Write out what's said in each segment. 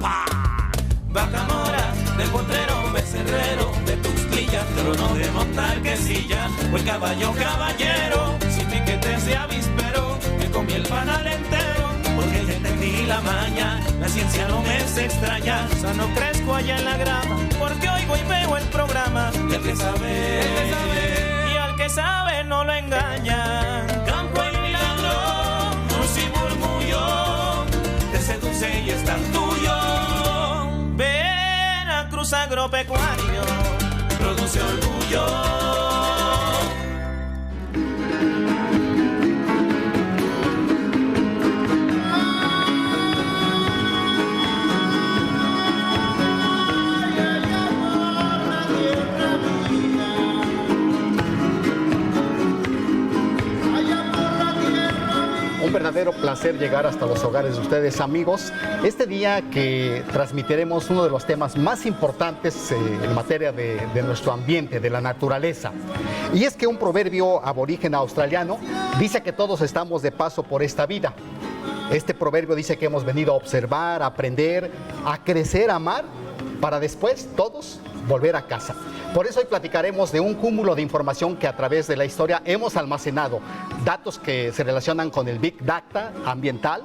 ¡Ja! Vaca mora, del Potrero, becerrero, de Tuxtilla, trono de montar quesilla, o el caballo caballero, sin piquetes de avispero, me comí el panal entero, porque ya entendí la maña, la ciencia no me es extraña, sano crezco allá en la grama, porque oigo y veo el programa, y el que sabe, y al que sabe no lo engañan. Campo y milagro, luz y murmullo, te seduce y es tan tuyo. Veracruz agropecuario, produce orgullo. Un verdadero placer llegar hasta los hogares de ustedes, amigos. Este día que transmitiremos uno de los temas más importantes en materia de nuestro ambiente, de la naturaleza. Y es que un proverbio aborigen australiano dice que todos estamos de paso por esta vida. Este proverbio dice que hemos venido a observar, a aprender, a crecer, a amar, para después todos volver a casa. Por eso hoy platicaremos de un cúmulo de información que a través de la historia hemos almacenado, datos que se relacionan con el Big Data ambiental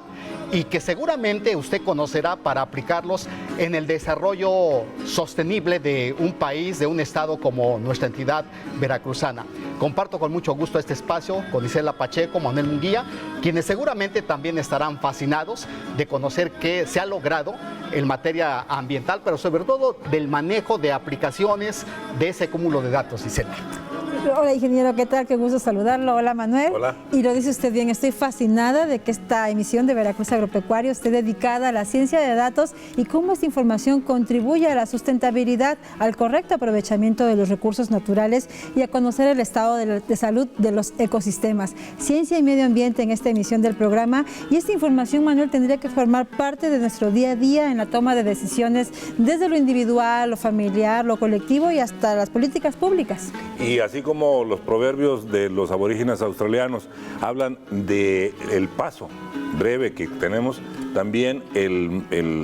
y que seguramente usted conocerá para aplicarlos en el desarrollo sostenible de un país, de un estado como nuestra entidad veracruzana. Comparto con mucho gusto este espacio con Isela Pacheco, Manuel Munguía, quienes seguramente también estarán fascinados de conocer qué se ha logrado en materia ambiental, pero sobre todo del manejo de aplicaciones de ese cúmulo de datos, Isela. Hola, ingeniero, ¿qué tal? Qué gusto saludarlo. Hola, Manuel. Hola. Y lo dice usted bien, estoy fascinada de que esta emisión de Veracruz Agropecuario esté dedicada a la ciencia de datos y cómo esta información contribuye a la sustentabilidad, al correcto aprovechamiento de los recursos naturales y a conocer el estado de salud de los ecosistemas. Ciencia y medio ambiente en esta emisión del programa, y esta información, Manuel, tendría que formar parte de nuestro día a día en la toma de decisiones desde lo individual, lo familiar, lo colectivo y hasta las políticas públicas. Y así como los proverbios de los aborígenes australianos hablan del paso breve que tenemos, también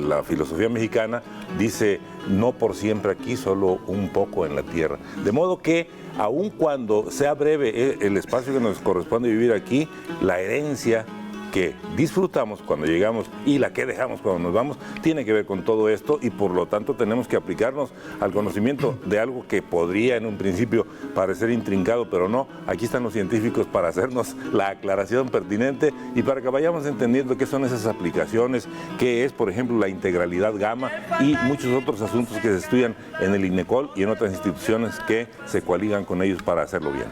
la filosofía mexicana dice no por siempre aquí, solo un poco en la tierra. De modo que aun cuando sea breve el espacio que nos corresponde vivir aquí, la herencia que disfrutamos cuando llegamos y la que dejamos cuando nos vamos, tiene que ver con todo esto, y por lo tanto tenemos que aplicarnos al conocimiento de algo que podría en un principio parecer intrincado, pero no. Aquí están los científicos para hacernos la aclaración pertinente y para que vayamos entendiendo qué son esas aplicaciones, qué es, por ejemplo, la integralidad gamma y muchos otros asuntos que se estudian en el INECOL y en otras instituciones que se coaligan con ellos para hacerlo bien.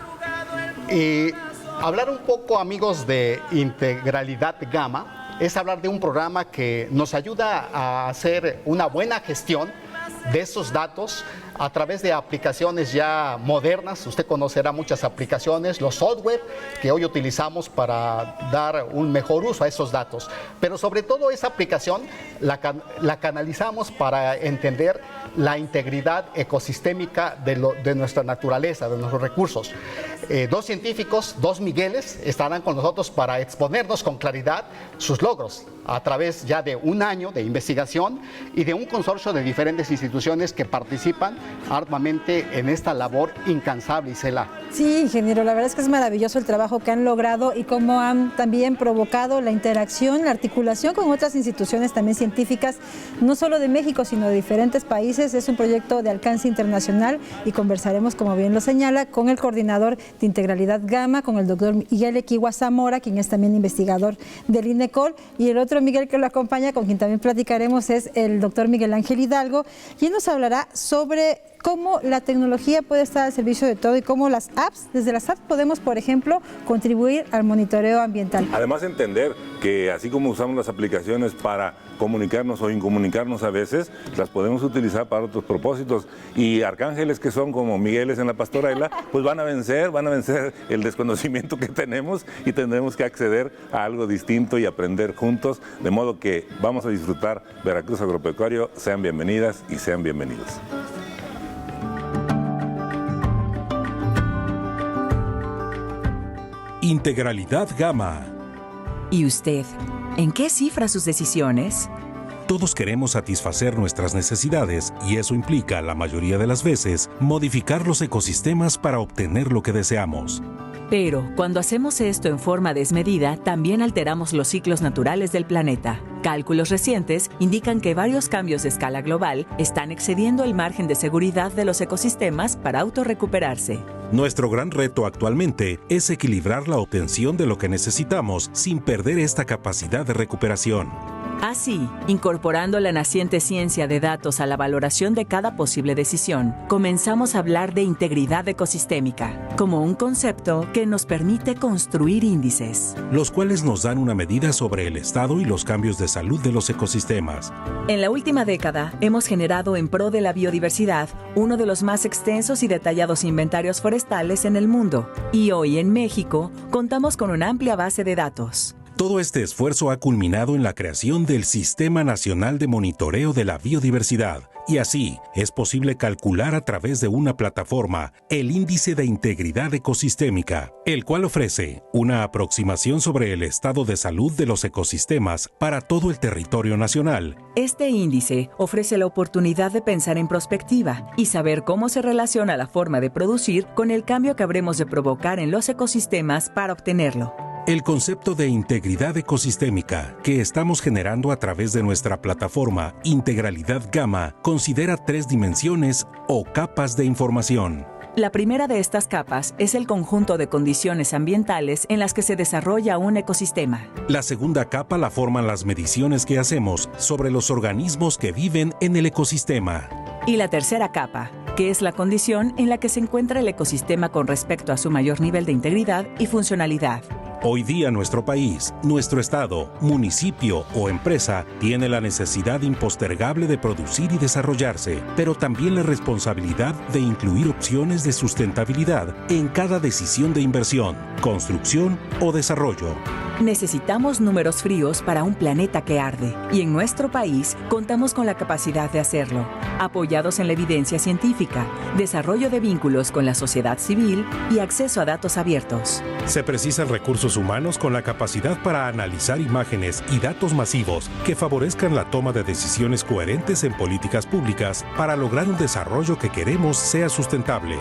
Hablar un poco, amigos, de integralidad gamma es hablar de un programa que nos ayuda a hacer una buena gestión de esos datos a través de aplicaciones ya modernas. Usted conocerá muchas aplicaciones, los software que hoy utilizamos para dar un mejor uso a esos datos. Pero sobre todo esa aplicación la canalizamos para entender la integridad ecosistémica de nuestra naturaleza, de nuestros recursos. Dos científicos, dos Migueles, estarán con nosotros para exponernos con claridad sus logros a través ya de un año de investigación y de un consorcio de diferentes instituciones que participan arduamente en esta labor incansable, Isela. Sí, ingeniero, la verdad es que es maravilloso el trabajo que han logrado y cómo han también provocado la interacción, la articulación con otras instituciones también científicas, no solo de México, sino de diferentes países. Es un proyecto de alcance internacional y conversaremos, como bien lo señala, con el coordinador de integralidad gamma, con el doctor Miguel Equigua Zamora, quien es también investigador del INECOL, y el otro Miguel que lo acompaña, con quien también platicaremos, es el doctor Miguel Ángel Hidalgo, quien nos hablará sobre cómo la tecnología puede estar al servicio de todo y cómo desde las apps podemos, por ejemplo, contribuir al monitoreo ambiental. Además, entender que así como usamos las aplicaciones para comunicarnos o incomunicarnos a veces, las podemos utilizar para otros propósitos, y arcángeles que son como Migueles en la pastorela, pues van a vencer el desconocimiento que tenemos y tendremos que acceder a algo distinto y aprender juntos, de modo que vamos a disfrutar Veracruz Agropecuario. Sean bienvenidas y sean bienvenidos. Integralidad gamma. ¿Y usted, en qué cifra sus decisiones? Todos queremos satisfacer nuestras necesidades y eso implica, la mayoría de las veces, modificar los ecosistemas para obtener lo que deseamos. Pero cuando hacemos esto en forma desmedida, también alteramos los ciclos naturales del planeta. Cálculos recientes indican que varios cambios de escala global están excediendo el margen de seguridad de los ecosistemas para autorrecuperarse. Nuestro gran reto actualmente es equilibrar la obtención de lo que necesitamos sin perder esta capacidad de recuperación. Así, incorporando la naciente ciencia de datos a la valoración de cada posible decisión, comenzamos a hablar de integridad ecosistémica, como un concepto que nos permite construir índices, los cuales nos dan una medida sobre el estado y los cambios de salud de los ecosistemas. En la última década, hemos generado en pro de la biodiversidad uno de los más extensos y detallados inventarios forestales en el mundo, y hoy en México contamos con una amplia base de datos. Todo este esfuerzo ha culminado en la creación del Sistema Nacional de Monitoreo de la Biodiversidad, y así es posible calcular a través de una plataforma el Índice de Integridad Ecosistémica, el cual ofrece una aproximación sobre el estado de salud de los ecosistemas para todo el territorio nacional. Este índice ofrece la oportunidad de pensar en prospectiva y saber cómo se relaciona la forma de producir con el cambio que habremos de provocar en los ecosistemas para obtenerlo. El concepto de integridad ecosistémica que estamos generando a través de nuestra plataforma Integralidad Gamma considera 3 dimensiones o capas de información. La primera de estas capas es el conjunto de condiciones ambientales en las que se desarrolla un ecosistema. La segunda capa la forman las mediciones que hacemos sobre los organismos que viven en el ecosistema. Y la tercera capa, que es la condición en la que se encuentra el ecosistema con respecto a su mayor nivel de integridad y funcionalidad. Hoy día nuestro país, nuestro estado, municipio o empresa tiene la necesidad impostergable de producir y desarrollarse, pero también la responsabilidad de incluir opciones de sustentabilidad en cada decisión de inversión, construcción o desarrollo. Necesitamos números fríos para un planeta que arde, y en nuestro país contamos con la capacidad de hacerlo, apoyados en la evidencia científica, desarrollo de vínculos con la sociedad civil y acceso a datos abiertos. Se precisan recursos humanos con la capacidad para analizar imágenes y datos masivos que favorezcan la toma de decisiones coherentes en políticas públicas para lograr un desarrollo que queremos sea sustentable.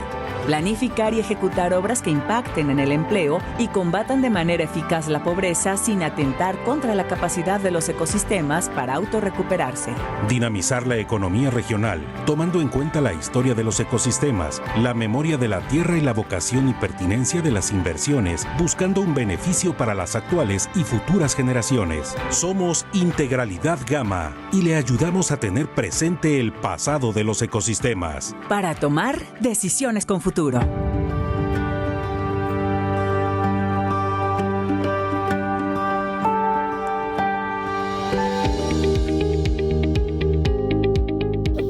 Planificar y ejecutar obras que impacten en el empleo y combatan de manera eficaz la pobreza sin atentar contra la capacidad de los ecosistemas para autorrecuperarse. Dinamizar la economía regional, tomando en cuenta la historia de los ecosistemas, la memoria de la tierra y la vocación y pertinencia de las inversiones, buscando un beneficio para las actuales y futuras generaciones. Somos Integralidad Gamma y le ayudamos a tener presente el pasado de los ecosistemas. Para tomar decisiones con futuro.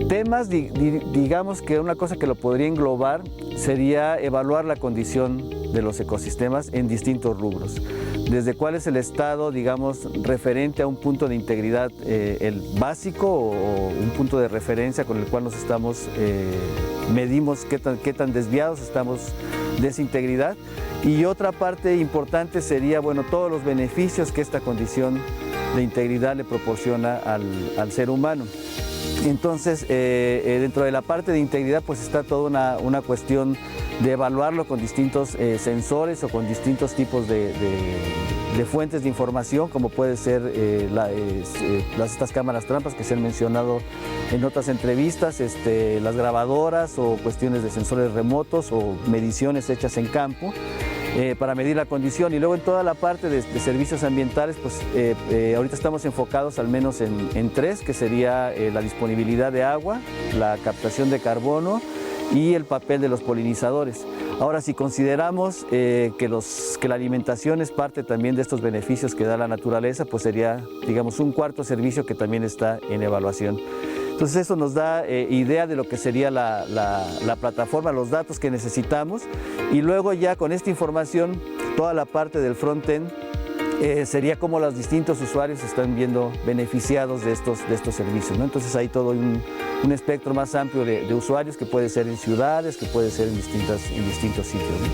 Temas, digamos que una cosa que lo podría englobar sería evaluar la condición de los ecosistemas en distintos rubros. Desde cuál es el estado, digamos, referente a un punto de integridad, el básico o un punto de referencia con el cual nos estamos, medimos qué tan desviados estamos de esa integridad. Y otra parte importante sería, bueno, todos los beneficios que esta condición de integridad le proporciona al ser humano. Entonces, dentro de la parte de integridad, pues está toda una cuestión de evaluarlo con distintos sensores o con distintos tipos de fuentes de información, como puede ser estas cámaras trampas que se han mencionado en otras entrevistas, las grabadoras o cuestiones de sensores remotos o mediciones hechas en campo. Para medir la condición. Y luego en toda la parte de servicios ambientales, pues ahorita estamos enfocados al menos en 3, que sería la disponibilidad de agua, la captación de carbono y el papel de los polinizadores. Ahora, si consideramos que la alimentación es parte también de estos beneficios que da la naturaleza, pues sería, digamos, un cuarto servicio que también está en evaluación. Entonces eso nos da idea de lo que sería la plataforma, los datos que necesitamos, y luego ya con esta información, toda la parte del front-end sería cómo los distintos usuarios se están viendo beneficiados de estos servicios, ¿no? Entonces hay todo un espectro más amplio de usuarios que puede ser en ciudades, que puede ser en distintos sitios, ¿no?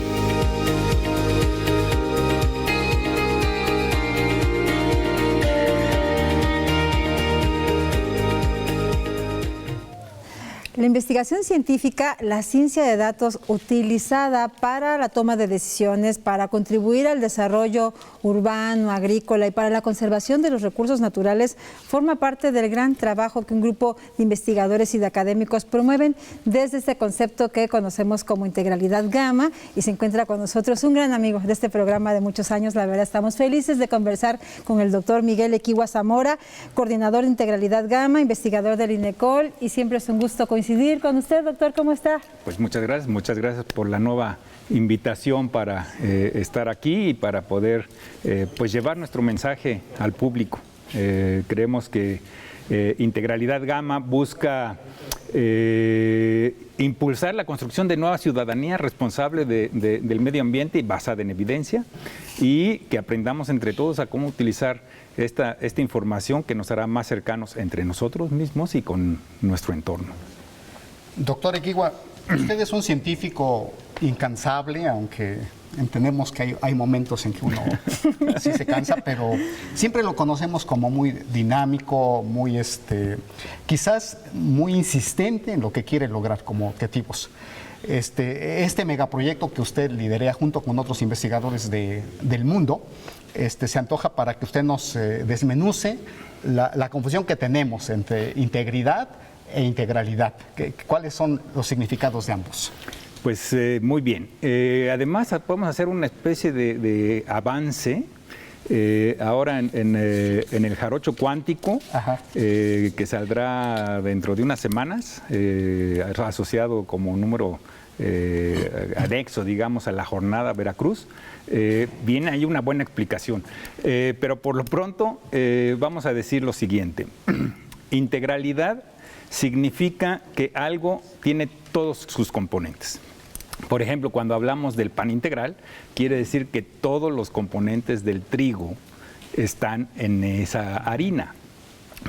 La investigación científica, la ciencia de datos utilizada para la toma de decisiones, para contribuir al desarrollo urbano, agrícola y para la conservación de los recursos naturales, forma parte del gran trabajo que un grupo de investigadores y de académicos promueven desde este concepto que conocemos como integralidad gamma. Y se encuentra con nosotros un gran amigo de este programa de muchos años. La verdad, estamos felices de conversar con el doctor Miguel Equihua Zamora, coordinador de integralidad gamma, investigador del INECOL, y siempre es un gusto coincidir con usted, doctor. ¿Cómo está? Pues muchas gracias por la nueva invitación para estar aquí y para poder pues llevar nuestro mensaje al público. Creemos que Integralidad Gamma busca impulsar la construcción de nueva ciudadanía responsable del medio ambiente y basada en evidencia, y que aprendamos entre todos a cómo utilizar esta información que nos hará más cercanos entre nosotros mismos y con nuestro entorno. Doctor Equihua, usted es un científico incansable, aunque entendemos que hay momentos en que uno sí se cansa, pero siempre lo conocemos como muy dinámico, muy quizás muy insistente en lo que quiere lograr como objetivos. Este megaproyecto que usted lidera junto con otros investigadores del mundo, se antoja para que usted nos desmenuce la confusión que tenemos entre integridad e integralidad. ¿Cuáles son los significados de ambos? Pues muy bien. Además, podemos hacer una especie de avance ahora en el jarocho cuántico, que saldrá dentro de unas semanas, asociado como número anexo, digamos, a la jornada Veracruz. Viene ahí una buena explicación. Pero por lo pronto vamos a decir lo siguiente. Integralidad significa que algo tiene todos sus componentes. Por ejemplo, cuando hablamos del pan integral, quiere decir que todos los componentes del trigo están en esa harina,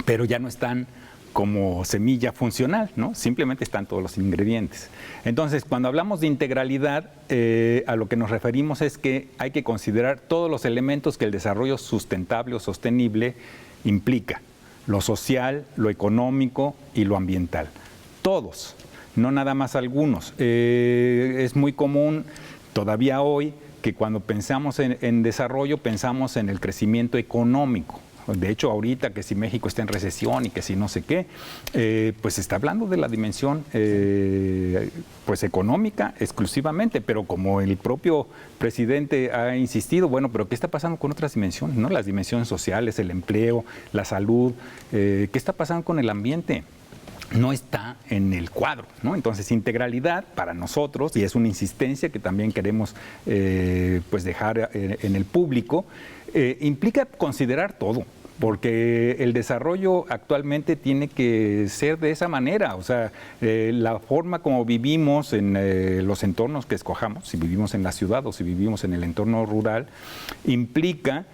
pero ya no están como semilla funcional, ¿no? Simplemente están todos los ingredientes. Entonces, cuando hablamos de integralidad, a lo que nos referimos es que hay que considerar todos los elementos que el desarrollo sustentable o sostenible implica. Lo social, lo económico y lo ambiental. Todos, no nada más algunos. Es muy común todavía hoy que cuando pensamos en desarrollo, pensamos en el crecimiento económico. De hecho, ahorita que si México está en recesión y que si no sé qué, pues se está hablando de la dimensión pues económica exclusivamente, pero como el propio presidente ha insistido, bueno, pero ¿qué está pasando con otras dimensiones, ¿no? Las dimensiones sociales, el empleo, la salud, ¿qué está pasando con el ambiente? No está en el cuadro, ¿no? Entonces, integralidad para nosotros, y es una insistencia que también queremos pues dejar en el público, implica considerar todo, porque el desarrollo actualmente tiene que ser de esa manera. O sea, la forma como vivimos en los entornos que escojamos, si vivimos en la ciudad o si vivimos en el entorno rural, implica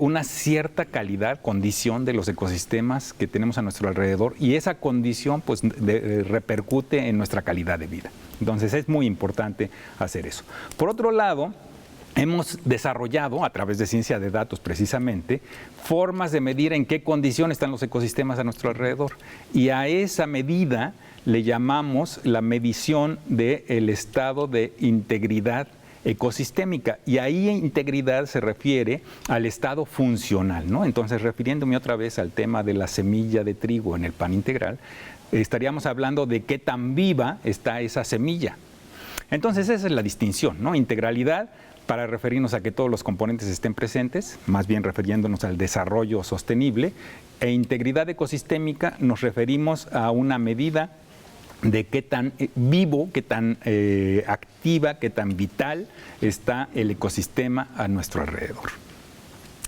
una cierta calidad, condición de los ecosistemas que tenemos a nuestro alrededor, y esa condición pues repercute en nuestra calidad de vida. Entonces es muy importante hacer eso. Por otro lado, hemos desarrollado, a través de ciencia de datos precisamente, formas de medir en qué condición están los ecosistemas a nuestro alrededor. Y a esa medida le llamamos la medición del estado de integridad ecosistémica. Y ahí integridad se refiere al estado funcional, ¿no? Entonces, refiriéndome otra vez al tema de la semilla de trigo en el pan integral, estaríamos hablando de qué tan viva está esa semilla. Entonces, esa es la distinción, ¿no? Integralidad, para referirnos a que todos los componentes estén presentes, más bien refiriéndonos al desarrollo sostenible, e integridad ecosistémica nos referimos a una medida de qué tan vivo, qué tan activa, qué tan vital está el ecosistema a nuestro alrededor.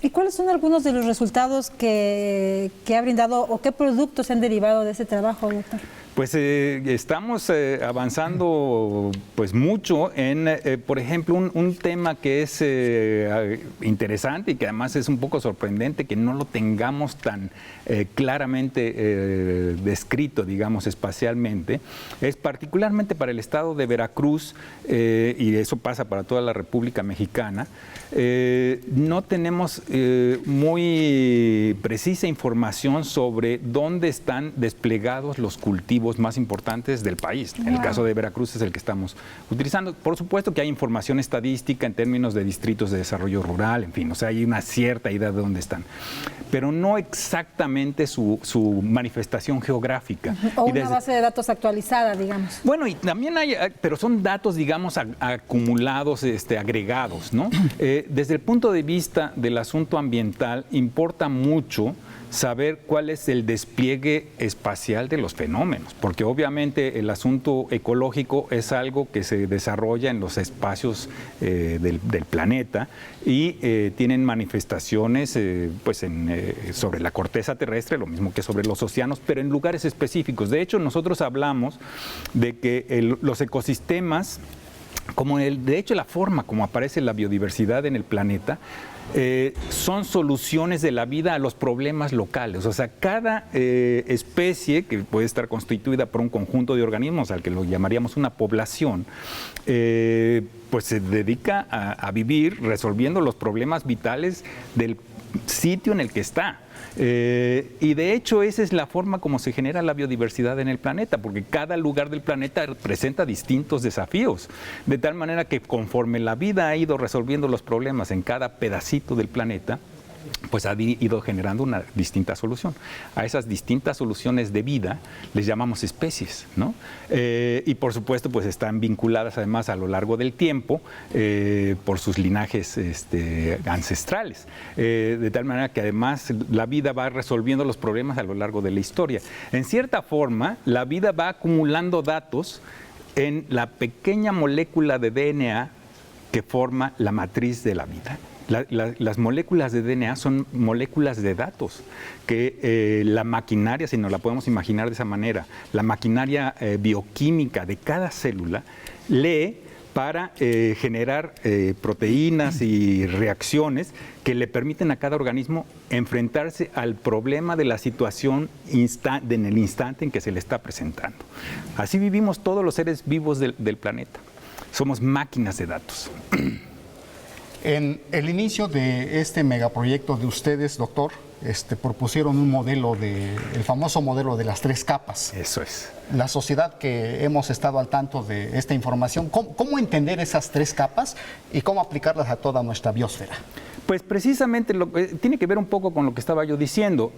¿Y cuáles son algunos de los resultados que ha brindado o qué productos han derivado de ese trabajo, doctor? Pues estamos avanzando pues mucho en, por ejemplo, un tema que es interesante y que además es un poco sorprendente que no lo tengamos tan claramente descrito, digamos, espacialmente, es particularmente para el estado de Veracruz, y eso pasa para toda la República Mexicana. No tenemos muy precisa información sobre dónde están desplegados los cultivos vivos más importantes del país. En el caso de Veracruz es el que estamos utilizando. Por supuesto que hay información estadística en términos de distritos de desarrollo rural, en fin, o sea, hay una cierta idea de dónde están, pero no exactamente su manifestación geográfica. O una base de datos actualizada, digamos. Bueno, y también hay, pero son datos, digamos, acumulados, agregados, ¿no? Desde el punto de vista del asunto ambiental, importa mucho saber cuál es el despliegue espacial de los fenómenos, porque obviamente el asunto ecológico es algo que se desarrolla en los espacios del planeta y tienen manifestaciones sobre la corteza terrestre, lo mismo que sobre los océanos, pero en lugares específicos. De hecho, nosotros hablamos de que los ecosistemas, de hecho la forma como aparece la biodiversidad en el planeta, son soluciones de la vida a los problemas locales. O sea, cada especie, que puede estar constituida por un conjunto de organismos, al que lo llamaríamos una población, pues se dedica a vivir resolviendo los problemas vitales del sitio en el que está. Y de hecho esa es la forma como se genera la biodiversidad en el planeta, porque cada lugar del planeta presenta distintos desafíos, de tal manera que conforme la vida ha ido resolviendo los problemas en cada pedacito del planeta, pues ha ido generando una distinta solución. A esas distintas soluciones de vida les llamamos especies, ¿no? Y por supuesto pues están vinculadas además a lo largo del tiempo por sus linajes ancestrales, de tal manera que además la vida va resolviendo los problemas a lo largo de la historia. En cierta forma, la vida va acumulando datos en la pequeña molécula de DNA que forma la matriz de la vida. Las moléculas de DNA son moléculas de datos que la maquinaria, si nos la podemos imaginar de esa manera, la maquinaria bioquímica de cada célula lee para generar proteínas y reacciones que le permiten a cada organismo enfrentarse al problema de la situación en el instante en que se le está presentando. Así vivimos todos los seres vivos del planeta. Somos máquinas de datos. En el inicio de este megaproyecto de ustedes, doctor, propusieron un modelo el famoso modelo de las 3 capas. Eso es. La sociedad que hemos estado al tanto de esta información, ¿cómo entender esas 3 capas y cómo aplicarlas a toda nuestra biosfera? Pues precisamente tiene que ver un poco con lo que estaba yo diciendo.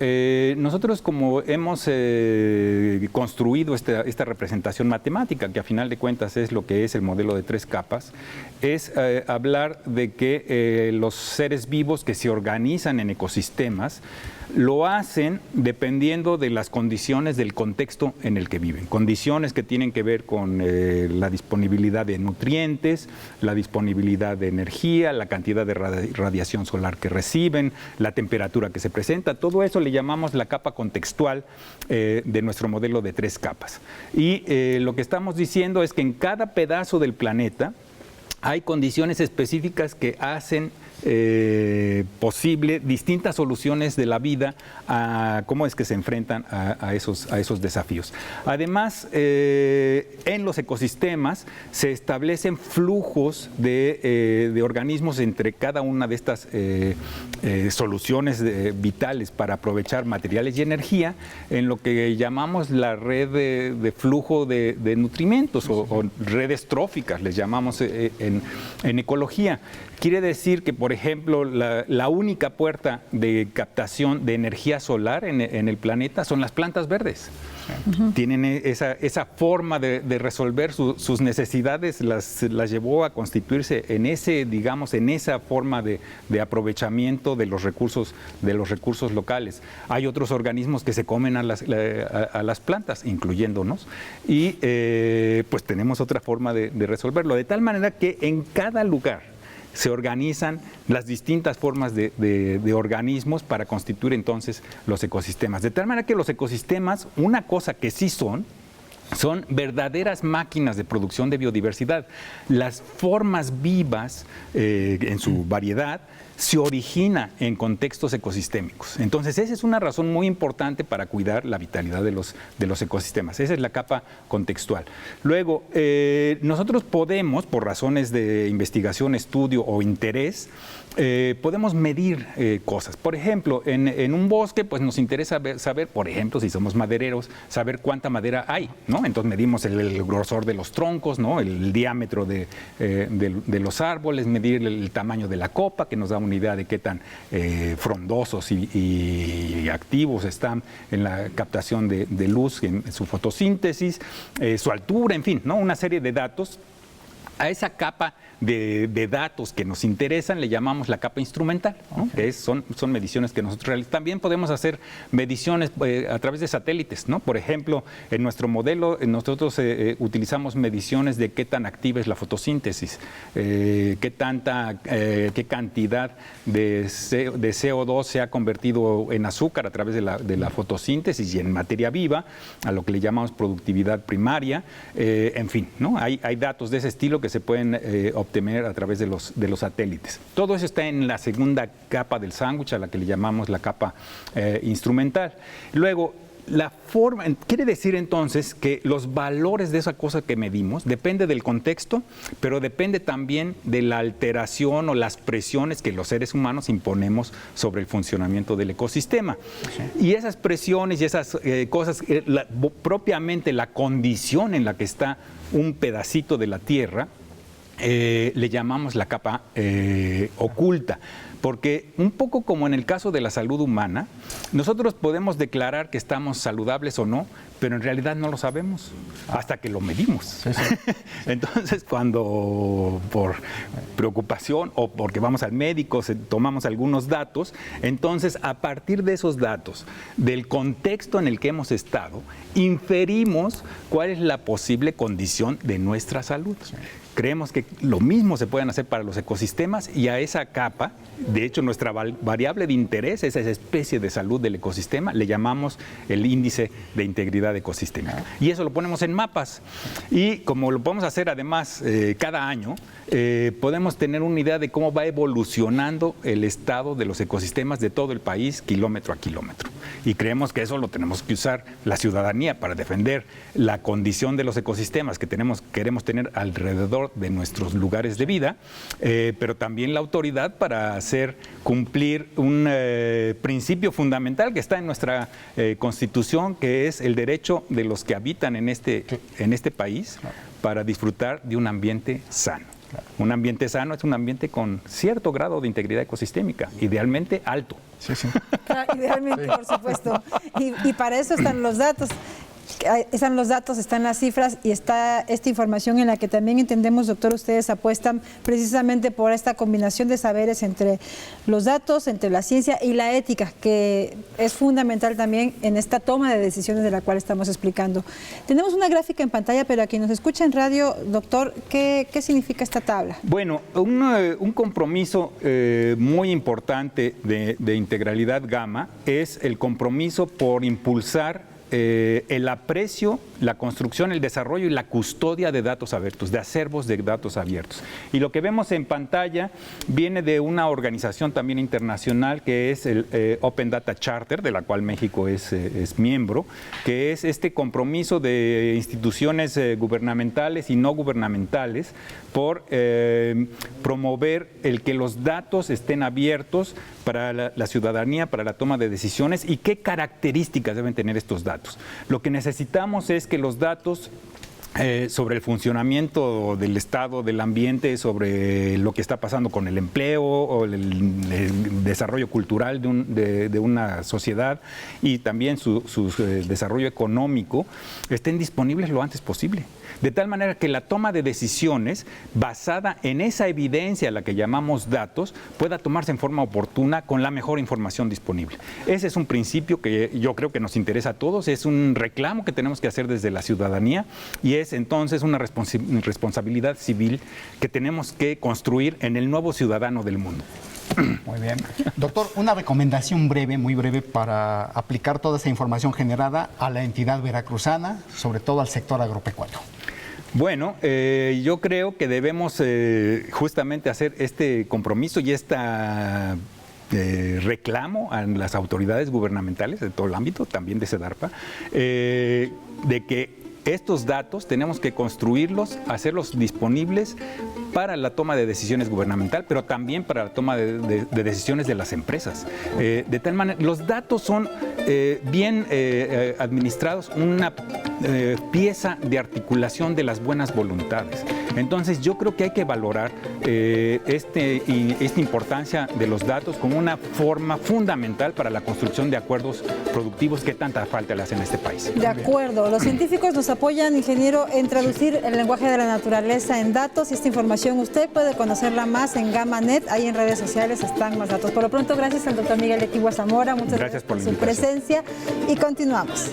Nosotros, como hemos construido esta representación matemática, que a final de cuentas es lo que es el modelo de 3 capas, es hablar de que los seres vivos que se organizan en ecosistemas lo hacen dependiendo de las condiciones del contexto en el que viven. Condiciones que tienen que ver con la disponibilidad de nutrientes, la disponibilidad de energía, la cantidad de radiación solar que reciben, la temperatura que se presenta. Todo eso le llamamos la capa contextual de nuestro modelo de 3 capas. Y lo que estamos diciendo es que en cada pedazo del planeta hay condiciones específicas que hacen posible distintas soluciones de la vida a cómo es que se enfrentan a esos desafíos. Además, en los ecosistemas se establecen flujos de organismos entre cada una de estas soluciones vitales para aprovechar materiales y energía, en lo que llamamos la red de flujo de nutrimentos o redes tróficas, les llamamos en ecología. Quiere decir que, por ejemplo, la única puerta de captación de energía solar en el planeta son las plantas verdes. Tienen esa forma de resolver sus necesidades, las llevó a constituirse en esa forma de aprovechamiento de los recursos locales. Hay otros organismos que se comen a las plantas, incluyéndonos, y pues tenemos otra forma de resolverlo, de tal manera que en cada lugar se organizan las distintas formas de organismos para constituir entonces los ecosistemas. De tal manera que los ecosistemas, una cosa que sí son verdaderas máquinas de producción de biodiversidad. Las formas vivas, en su variedad, se origina en contextos ecosistémicos. Entonces, esa es una razón muy importante para cuidar la vitalidad de los ecosistemas. Esa es la capa contextual. Luego, nosotros podemos, por razones de investigación, estudio o interés, podemos medir cosas. Por ejemplo, en un bosque, pues nos interesa saber, por ejemplo, si somos madereros, saber cuánta madera hay, ¿no? Entonces medimos el grosor de los troncos, ¿no? El diámetro de los árboles, medir el tamaño de la copa, que nos da una idea de qué tan frondosos y activos están en la captación de luz, en su fotosíntesis, su altura, en fin, ¿no? Una serie de datos. A esa capa de datos que nos interesan le llamamos la capa instrumental, ¿no? Que son mediciones que nosotros realizamos. También podemos hacer mediciones a través de satélites, ¿no? Por ejemplo, en nuestro modelo nosotros utilizamos mediciones de qué tan activa es la fotosíntesis, qué cantidad de CO2 se ha convertido en azúcar a través de la fotosíntesis y en materia viva, a lo que le llamamos productividad primaria, en fin, ¿no? Hay datos de ese estilo que se pueden obtener a través de los satélites. Todo eso está en la segunda capa del sándwich, a la que le llamamos la capa instrumental. Luego, la forma, quiere decir entonces que los valores de esa cosa que medimos depende del contexto, pero depende también de la alteración o las presiones que los seres humanos imponemos sobre el funcionamiento del ecosistema. Sí. Y esas presiones y esas cosas, propiamente la condición en la que está un pedacito de la Tierra, le llamamos la capa oculta. Porque un poco como en el caso de la salud humana, nosotros podemos declarar que estamos saludables o no, pero en realidad no lo sabemos hasta que lo medimos. Sí, sí. Entonces, cuando por preocupación o porque vamos al médico, tomamos algunos datos, entonces a partir de esos datos, del contexto en el que hemos estado, inferimos cuál es la posible condición de nuestra salud. Sí. Creemos que lo mismo se pueden hacer para los ecosistemas y a esa capa, de hecho nuestra variable de interés, esa especie de salud del ecosistema, le llamamos el índice de integridad ecosistémica. Y eso lo ponemos en mapas. Y como lo podemos hacer además cada año, podemos tener una idea de cómo va evolucionando el estado de los ecosistemas de todo el país, kilómetro a kilómetro. Y creemos que eso lo tenemos que usar la ciudadanía para defender la condición de los ecosistemas que queremos tener alrededor de nuestros lugares de vida, pero también la autoridad para hacer cumplir un principio fundamental que está en nuestra Constitución, que es el derecho de los que habitan en este país para disfrutar de un ambiente sano. Claro. Un ambiente sano es un ambiente con cierto grado de integridad ecosistémica, idealmente alto. Sí, sí. Claro, idealmente, sí. Por supuesto. Y para eso están los datos. Están los datos, están las cifras y está esta información en la que también entendemos, doctor, ustedes apuestan precisamente por esta combinación de saberes entre los datos, entre la ciencia y la ética, que es fundamental también en esta toma de decisiones de la cual estamos explicando. Tenemos una gráfica en pantalla, pero a quien nos escucha en radio, doctor, ¿qué significa esta tabla? Bueno, un compromiso muy importante de integralidad gamma es el compromiso por impulsar el aprecio, la construcción, el desarrollo y la custodia de datos abiertos, de acervos de datos abiertos. Y lo que vemos en pantalla viene de una organización también internacional que es el Open Data Charter, de la cual México es miembro, que es este compromiso de instituciones gubernamentales y no gubernamentales por promover el que los datos estén abiertos para la ciudadanía, para la toma de decisiones y qué características deben tener estos datos. Lo que necesitamos es que los datos sobre el funcionamiento del estado del ambiente, sobre lo que está pasando con el empleo o el desarrollo cultural de una sociedad y también su desarrollo económico, estén disponibles lo antes posible. De tal manera que la toma de decisiones basada en esa evidencia a la que llamamos datos pueda tomarse en forma oportuna con la mejor información disponible. Ese es un principio que yo creo que nos interesa a todos, es un reclamo que tenemos que hacer desde la ciudadanía y es entonces una responsabilidad civil que tenemos que construir en el nuevo ciudadano del mundo. Muy bien. Doctor, una recomendación breve, muy breve, para aplicar toda esa información generada a la entidad veracruzana, sobre todo al sector agropecuario. Bueno, yo creo que debemos justamente hacer este compromiso y esta reclamo a las autoridades gubernamentales de todo el ámbito, también de SEDARPA, de que estos datos tenemos que construirlos, hacerlos disponibles para la toma de decisiones gubernamental, pero también para la toma de decisiones de las empresas. De tal manera, los datos son bien administrados, una pieza de articulación de las buenas voluntades. Entonces, yo creo que hay que valorar esta importancia de los datos como una forma fundamental para la construcción de acuerdos productivos que tanta falta le hacen a este país. De acuerdo. Los científicos nos apoyan, ingeniero, en traducir el lenguaje de la naturaleza en datos, y esta información usted puede conocerla más en GAMA.net. Ahí en redes sociales están más datos. Por lo pronto, gracias al doctor Miguel Equihua Zamora. Muchas gracias por su presencia y continuamos.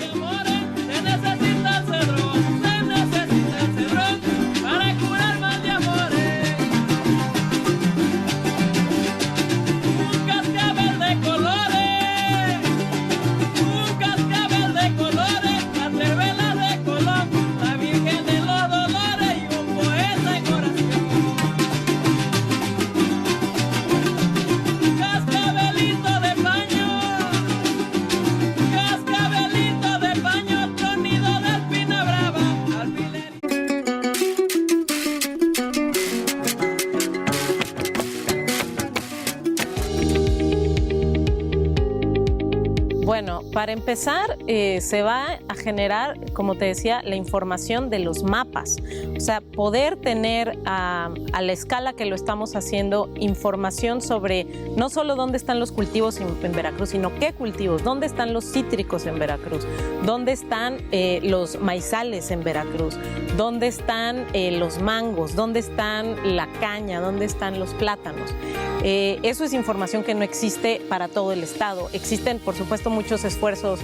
Bueno, para empezar, se va a generar, como te decía, la información de los mapas. O sea, poder tener a la escala que lo estamos haciendo, información sobre no solo dónde están los cultivos en Veracruz, sino qué cultivos, dónde están los cítricos en Veracruz, dónde están los maizales en Veracruz, dónde están los mangos, dónde están la caña, dónde están los plátanos. Eso es información que no existe para todo el estado. Existen, por supuesto, muchos esfuerzos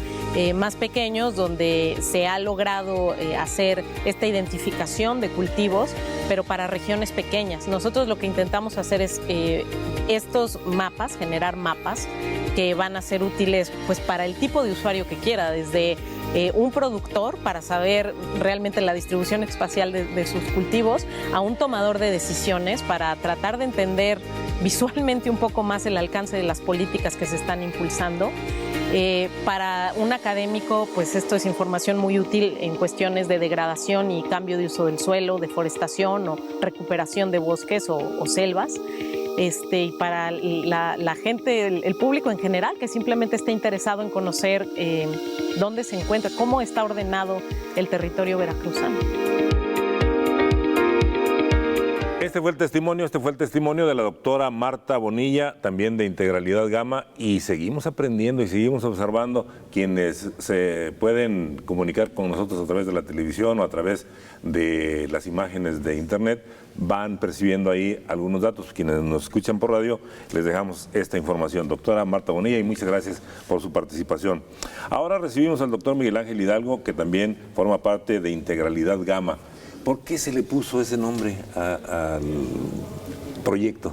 más pequeños donde se ha logrado hacer esta identificación de cultivos, pero para regiones pequeñas. Nosotros lo que intentamos hacer es estos mapas, generar mapas que van a ser útiles pues, para el tipo de usuario que quiera, desde un productor para saber realmente la distribución espacial de sus cultivos, a un tomador de decisiones para tratar de entender visualmente un poco más el alcance de las políticas que se están impulsando. Para un académico, pues esto es información muy útil en cuestiones de degradación y cambio de uso del suelo, deforestación o recuperación de bosques o selvas. Y para la gente, el público en general, que simplemente está interesado en conocer dónde se encuentra, cómo está ordenado el territorio veracruzano. Este fue el testimonio de la doctora Marta Bonilla, también de Integralidad Gama, y seguimos aprendiendo y seguimos observando. Quienes se pueden comunicar con nosotros a través de la televisión o a través de las imágenes de internet, van percibiendo ahí algunos datos. Quienes nos escuchan por radio, les dejamos esta información. Doctora Marta Bonilla, y muchas gracias por su participación. Ahora recibimos al doctor Miguel Ángel Hidalgo, que también forma parte de Integralidad Gama. ¿Por qué se le puso ese nombre al proyecto?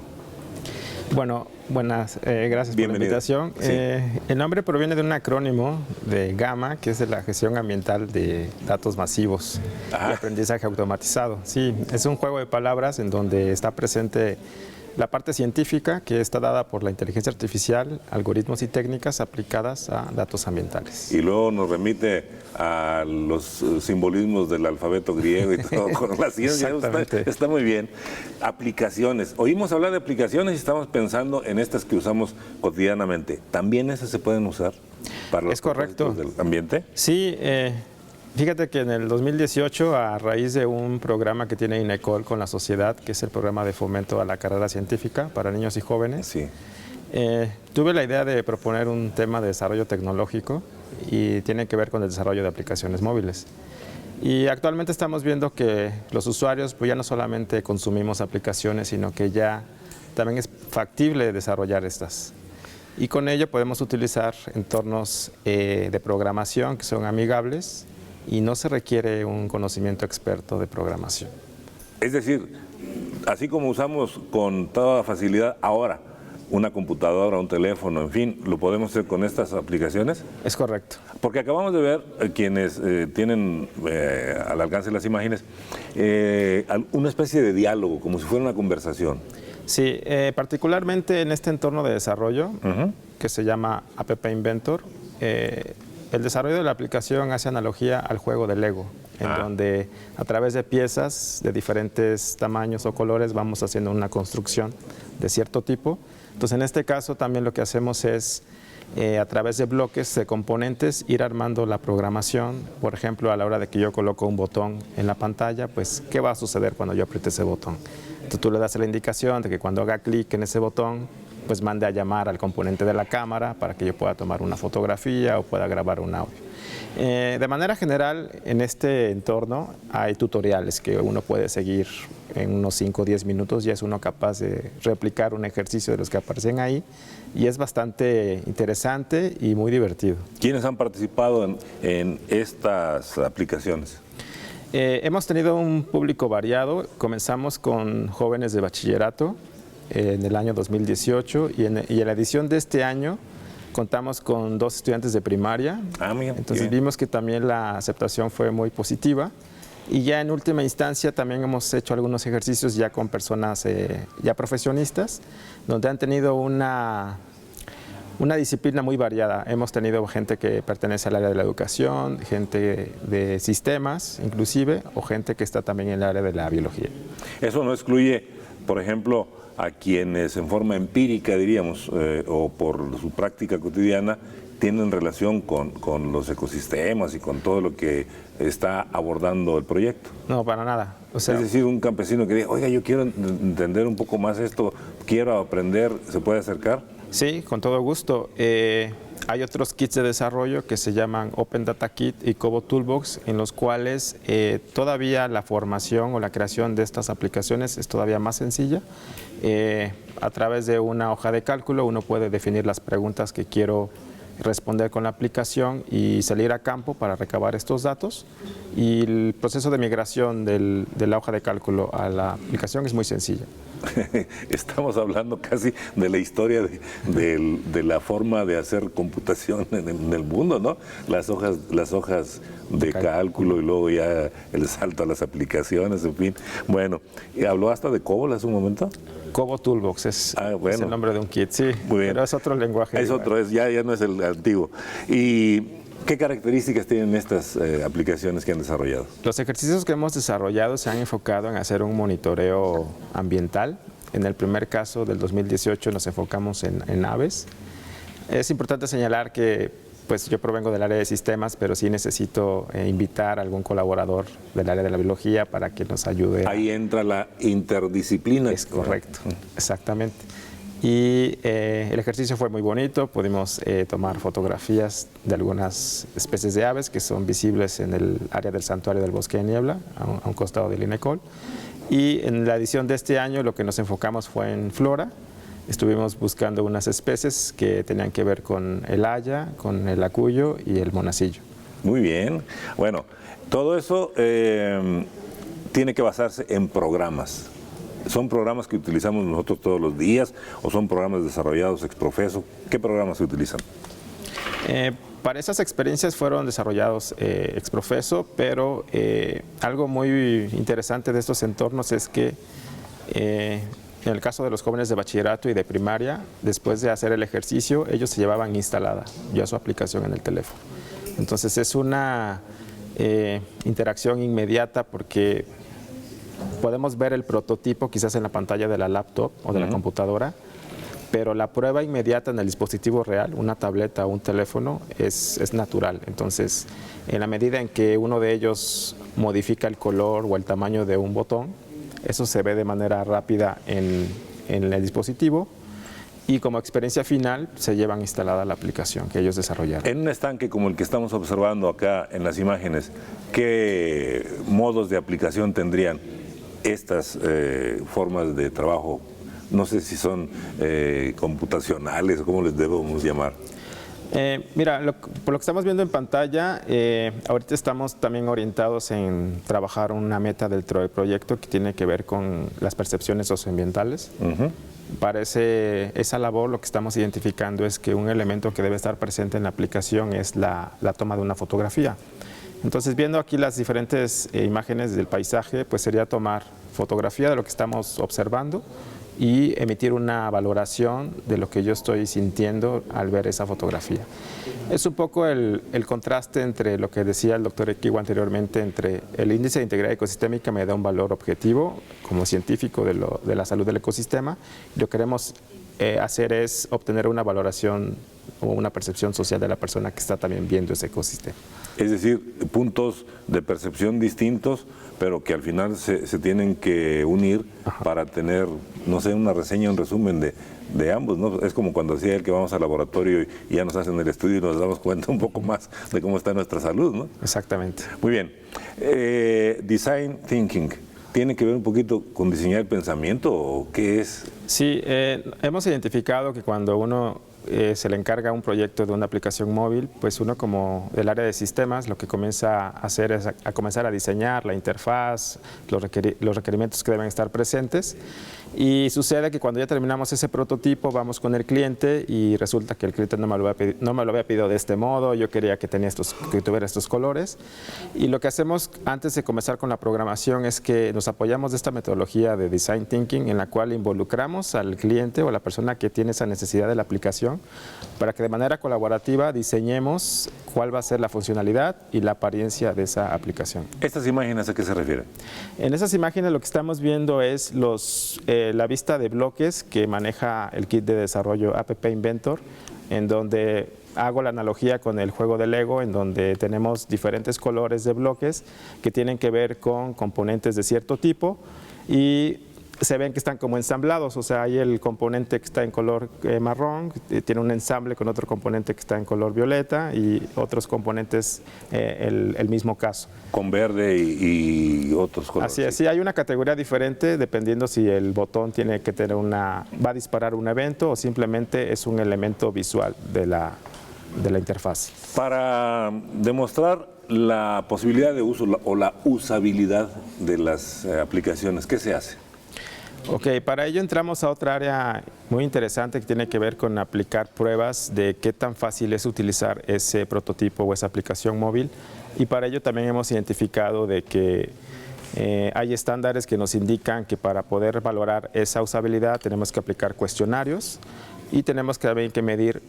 Bueno, gracias por la invitación. Sí. El nombre proviene de un acrónimo de GAMA, que es de la gestión ambiental de datos masivos y aprendizaje automatizado. Sí, es un juego de palabras en donde está presente la parte científica, que está dada por la inteligencia artificial, algoritmos y técnicas aplicadas a datos ambientales. Y luego nos remite a los simbolismos del alfabeto griego y todo con la ciencia. Está muy bien. Aplicaciones. Oímos hablar de aplicaciones y estamos pensando en estas que usamos cotidianamente. ¿También esas se pueden usar para los propósitos del ambiente? Sí, fíjate que en el 2018, a raíz de un programa que tiene INECOL con la sociedad, que es el programa de fomento a la carrera científica para niños y jóvenes, sí. Tuve la idea de proponer un tema de desarrollo tecnológico y tiene que ver con el desarrollo de aplicaciones móviles. Y actualmente estamos viendo que los usuarios pues ya no solamente consumimos aplicaciones, sino que ya también es factible desarrollar estas. Y con ello podemos utilizar entornos de programación que son amigables y no se requiere un conocimiento experto de programación. Es decir, así como usamos con toda facilidad ahora una computadora, un teléfono, en fin, ¿lo podemos hacer con estas aplicaciones? Es correcto. Porque acabamos de ver, quienes tienen al alcance las imágenes, una especie de diálogo, como si fuera una conversación. Sí, particularmente en este entorno de desarrollo, que se llama App Inventor, el desarrollo de la aplicación hace analogía al juego de Lego, en donde a través de piezas de diferentes tamaños o colores vamos haciendo una construcción de cierto tipo. Entonces, en este caso también lo que hacemos es, a través de bloques de componentes, ir armando la programación. Por ejemplo, a la hora de que yo coloco un botón en la pantalla, pues, ¿qué va a suceder cuando yo apriete ese botón? Entonces, tú le das la indicación de que cuando haga clic en ese botón, pues mande a llamar al componente de la cámara para que yo pueda tomar una fotografía o pueda grabar un audio. De manera general, en este entorno hay tutoriales que uno puede seguir en unos 5 o 10 minutos, ya es uno capaz de replicar un ejercicio de los que aparecen ahí y es bastante interesante y muy divertido. ¿Quiénes han participado en estas aplicaciones? Hemos tenido un público variado, comenzamos con jóvenes de bachillerato en el año 2018 y en la edición de este año contamos con 2 estudiantes de primaria. Mira, entonces vimos que también la aceptación fue muy positiva y ya en última instancia también hemos hecho algunos ejercicios ya con personas ya profesionistas donde han tenido una disciplina muy variada. Hemos tenido gente que pertenece al área de la educación, gente de sistemas inclusive, o gente que está también en el área de la biología. Eso no excluye, por ejemplo, a quienes en forma empírica, diríamos, o por su práctica cotidiana, tienen relación con los ecosistemas y con todo lo que está abordando el proyecto. No, para nada. O sea, es decir, un campesino que diga, oiga, yo quiero entender un poco más esto, quiero aprender, ¿se puede acercar? Sí, con todo gusto. Hay otros kits de desarrollo que se llaman Open Data Kit y Cobo Toolbox, en los cuales todavía la formación o la creación de estas aplicaciones es todavía más sencilla. A través de una hoja de cálculo uno puede definir las preguntas que quiero responder con la aplicación y salir a campo para recabar estos datos. Y el proceso de migración de la hoja de cálculo a la aplicación es muy sencilla. Estamos hablando casi de la historia de la forma de hacer computación en el mundo, ¿no? Las hojas de cálculo y luego ya el salto a las aplicaciones, en fin. Bueno, ¿habló hasta de COBOL hace un momento? Cobo Toolbox es el nombre de un kit, sí, pero es otro lenguaje. Es otro, ya no es el antiguo. ¿Y qué características tienen estas aplicaciones que han desarrollado? Los ejercicios que hemos desarrollado se han enfocado en hacer un monitoreo ambiental. En el primer caso del 2018 nos enfocamos en aves. Es importante señalar que pues yo provengo del área de sistemas, pero sí necesito invitar a algún colaborador del área de la biología para que nos ayude. Ahí entra la interdisciplina. Es correcto, exactamente. Y el ejercicio fue muy bonito, pudimos tomar fotografías de algunas especies de aves que son visibles en el área del santuario del Bosque de Niebla, a un costado del INECOL. Y en la edición de este año lo que nos enfocamos fue en flora. Estuvimos buscando unas especies que tenían que ver con el haya, con el acuyo y el monacillo. Muy bien. Bueno, todo eso tiene que basarse en programas. ¿Son programas que utilizamos nosotros todos los días o son programas desarrollados ex profeso? ¿Qué programas se utilizan? Para esas experiencias fueron desarrollados ex profeso, pero algo muy interesante de estos entornos es que en el caso de los jóvenes de bachillerato y de primaria, después de hacer el ejercicio, ellos se llevaban instalada ya su aplicación en el teléfono. Entonces es una interacción inmediata porque podemos ver el prototipo quizás en la pantalla de la laptop o de la computadora, pero la prueba inmediata en el dispositivo real, una tableta o un teléfono, es natural. Entonces, en la medida en que uno de ellos modifica el color o el tamaño de un botón, eso se ve de manera rápida en el dispositivo y como experiencia final se llevan instalada la aplicación que ellos desarrollaron. En un estanque como el que estamos observando acá en las imágenes, ¿qué modos de aplicación tendrían estas formas de trabajo? No sé si son computacionales o cómo les debemos llamar. Mira, por lo que estamos viendo en pantalla, ahorita estamos también orientados en trabajar una meta del proyecto que tiene que ver con las percepciones socioambientales. para esa labor lo que estamos identificando es que un elemento que debe estar presente en la aplicación es la toma de una fotografía. Entonces, viendo aquí las diferentes imágenes del paisaje, pues sería tomar fotografía de lo que estamos observando y emitir una valoración de lo que yo estoy sintiendo al ver esa fotografía. Es un poco el contraste entre lo que decía el doctor Equiwa anteriormente, entre el índice de integridad ecosistémica me da un valor objetivo como científico de la salud del ecosistema, y lo que queremos hacer es obtener una valoración o una percepción social de la persona que está también viendo ese ecosistema. Es decir, puntos de percepción distintos, pero que al final se tienen que unir para tener, no sé, una reseña, un resumen de ambos, ¿no? Es como cuando decía él que vamos al laboratorio y ya nos hacen el estudio y nos damos cuenta un poco más de cómo está nuestra salud, ¿no? Exactamente. Muy bien. Design Thinking, ¿tiene que ver un poquito con diseñar el pensamiento o qué es? Sí, hemos identificado que cuando uno se le encarga un proyecto de una aplicación móvil, pues uno como del área de sistemas lo que comienza a hacer es a comenzar a diseñar la interfaz, los requerimientos que deben estar presentes, y sucede que cuando ya terminamos ese prototipo vamos con el cliente y resulta que el cliente no me lo había pedido de este modo, yo quería que tuviera estos colores, y lo que hacemos antes de comenzar con la programación es que nos apoyamos de esta metodología de Design Thinking en la cual involucramos al cliente o a la persona que tiene esa necesidad de la aplicación para que de manera colaborativa diseñemos cuál va a ser la funcionalidad y la apariencia de esa aplicación. ¿Estas imágenes a qué se refieren? En esas imágenes lo que estamos viendo es la vista de bloques que maneja el kit de desarrollo App Inventor, en donde hago la analogía con el juego de Lego, en donde tenemos diferentes colores de bloques que tienen que ver con componentes de cierto tipo y se ven que están como ensamblados, o sea, hay el componente que está en color marrón, tiene un ensamble con otro componente que está en color violeta y otros componentes el mismo caso. Con verde y otros colores. Así es, sí, hay una categoría diferente dependiendo si el botón tiene que tener va a disparar un evento o simplemente es un elemento visual de la interfaz. Para demostrar la posibilidad de uso o la usabilidad de las aplicaciones, ¿qué se hace? Ok, para ello entramos a otra área muy interesante que tiene que ver con aplicar pruebas de qué tan fácil es utilizar ese prototipo o esa aplicación móvil, y para ello también hemos identificado de que hay estándares que nos indican que para poder valorar esa usabilidad tenemos que aplicar cuestionarios y tenemos también que medir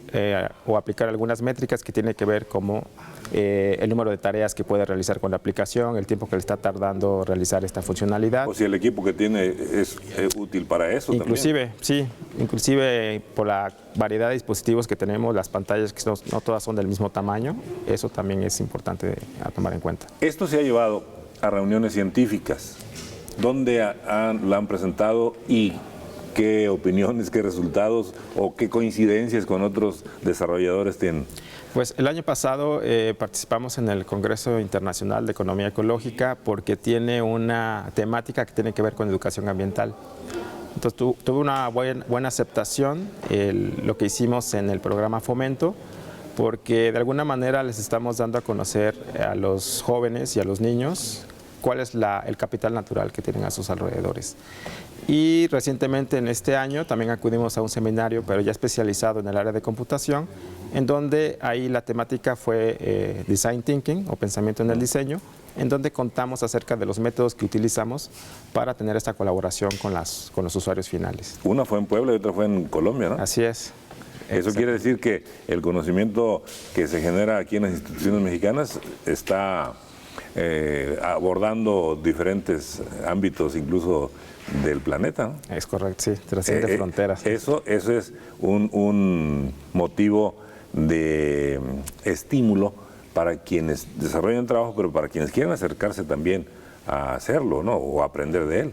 o aplicar algunas métricas que tienen que ver como el número de tareas que puede realizar con la aplicación, el tiempo que le está tardando realizar esta funcionalidad. O si el equipo que tiene es útil para eso inclusive, también. Sí, inclusive por la variedad de dispositivos que tenemos, las pantallas que no todas son del mismo tamaño, eso también es importante a tomar en cuenta. Esto se ha llevado a reuniones científicas. ¿Dónde la han presentado y qué opiniones, qué resultados o qué coincidencias con otros desarrolladores tienen? Pues el año pasado participamos en el Congreso Internacional de Economía Ecológica porque tiene una temática que tiene que ver con educación ambiental. Entonces tuvo una buena aceptación lo que hicimos en el programa Fomento, porque de alguna manera les estamos dando a conocer a los jóvenes y a los niños cuál es el capital natural que tienen a sus alrededores. Y recientemente en este año también acudimos a un seminario, pero ya especializado en el área de computación, en donde ahí la temática fue Design Thinking o pensamiento en el diseño, en donde contamos acerca de los métodos que utilizamos para tener esta colaboración con los usuarios finales. Una fue en Puebla y otra fue en Colombia, ¿no? Así es. Eso quiere decir que el conocimiento que se genera aquí en las instituciones mexicanas está abordando diferentes ámbitos, incluso del planeta, ¿no? Es correcto, sí, trasciende fronteras. Eso es un motivo de estímulo para quienes desarrollan trabajo, pero para quienes quieren acercarse también a hacerlo, ¿no? O aprender de él.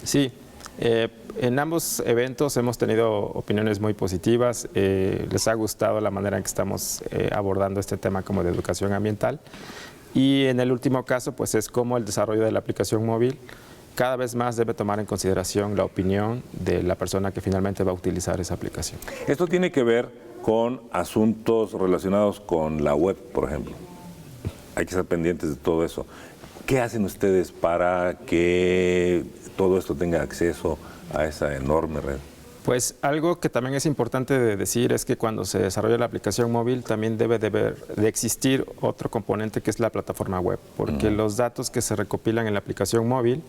Sí, en ambos eventos hemos tenido opiniones muy positivas, les ha gustado la manera en que estamos abordando este tema como de educación ambiental, y en el último caso pues es como el desarrollo de la aplicación móvil cada vez más debe tomar en consideración la opinión de la persona que finalmente va a utilizar esa aplicación. Esto tiene que ver con asuntos relacionados con la web, por ejemplo. Hay que estar pendientes de todo eso. ¿Qué hacen ustedes para que todo esto tenga acceso a esa enorme red? Pues algo que también es importante de decir es que cuando se desarrolla la aplicación móvil también debe de existir otro componente que es la plataforma web, porque los datos que se recopilan en la aplicación móvil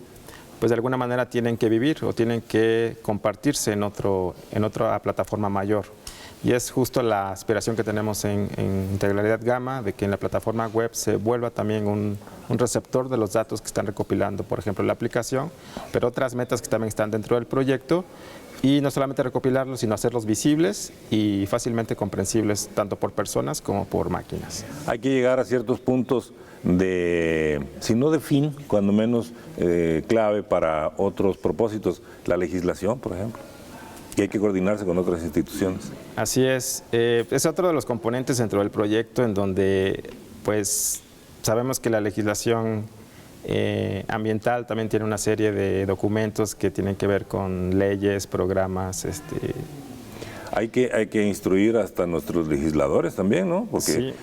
pues de alguna manera tienen que vivir o tienen que compartirse en otra plataforma mayor. Y es justo la aspiración que tenemos en Integralidad Gamma, de que en la plataforma web se vuelva también un receptor de los datos que están recopilando, por ejemplo, la aplicación, pero otras metas que también están dentro del proyecto, y no solamente recopilarlos, sino hacerlos visibles y fácilmente comprensibles, tanto por personas como por máquinas. Hay que llegar a ciertos puntos de, si no de fin, cuando menos clave para otros propósitos, la legislación, por ejemplo, y hay que coordinarse con otras instituciones. Así es otro de los componentes dentro del proyecto en donde pues sabemos que la legislación ambiental también tiene una serie de documentos que tienen que ver con leyes, programas. Hay que instruir hasta nuestros legisladores también, ¿no? Porque sí.